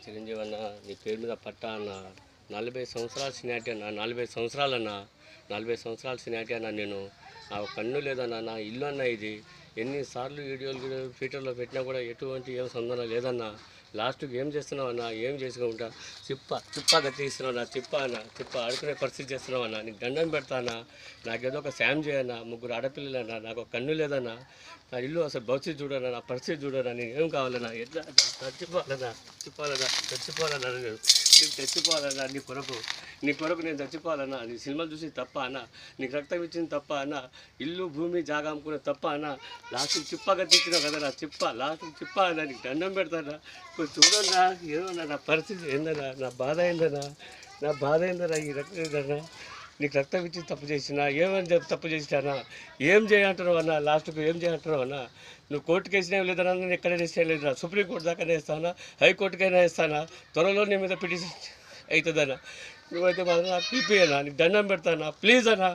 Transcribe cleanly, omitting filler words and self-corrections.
చిరంజీవి అన్న నీ పేరు మీద పట్టా అన్న 40 సంవత్సరాల సినాటి అన్న 40 సంవత్సరాలన్న 40 సంవత్సరాల సినాటి అన్న నేను నా కన్ను లేదన్న నా ఇల్లు అన్న ఇది ఎన్నిసార్లు వీడియోలు ట్విట్టర్లో పెట్టినా కూడా ఎటువంటి ఏం సంబంధం లేదన్న లాస్ట్కి ఏం చేస్తున్నావు అన్న ఏం చేసుకుంటా చిప్ప గట్టిస్తున్నావు నా చిప్ప ఆడుకునే పరిస్థితి చేస్తున్నావు అన్న నీకు దండం పెడతానా నాకేదో ఒక సాయం చేయన్నా ముగ్గురు ఆడపిల్లలన్నా నాకు ఒక కన్ను లేదన్నా నా ఇల్లు అసలు భవిష్యత్తు చూడనా నా పరిస్థితి చూడనా నేను ఏం కావాలన్నా ఎట్లా చచ్చిపోవాలన్నా నేను చచ్చిపోవాలన్నా నీ కొరకు నేను చచ్చిపోవాలన్నా నీ సినిమాలు చూసి తప్ప అన్న నీకు రక్తం ఇచ్చింది తప్ప అన్న ఇల్లు భూమి జాగా అమ్ముకునే తప్ప అన్న లాస్ట్కి చిప్పగా తెచ్చినావు కదా నా లాస్ట్కి చిప్ప అన్న నీకు దండం పెడతానా కొంచెం చూడన్నా ఏమన్నా నా పరిస్థితి ఏందన్నా నా బాధ ఏందన్నా ఈ రక్తం ఏందన్నా నీకు రక్తం ఇచ్చి తప్పు చేసినా ఏమని తప్పు చేసినా ఏం చేయంటున్నావు అన్న లాస్ట్కు ఏం చేయంటున్నావు అన్న నువ్వు కోర్టుకు వేసినా లేదన్నా నేను ఎక్కడైనా వేసేయలేదురా సుప్రీంకోర్టు దాకానే వేస్తానా హైకోర్టుకైనా వేస్తానా త్వరలో నీ మీద పిటిషన్ అవుతుందన్నా నువ్వైతే మాత్రం నాకు పిలిపియనా నీకు దండం పెడతానా ప్లీజ్ అన్నా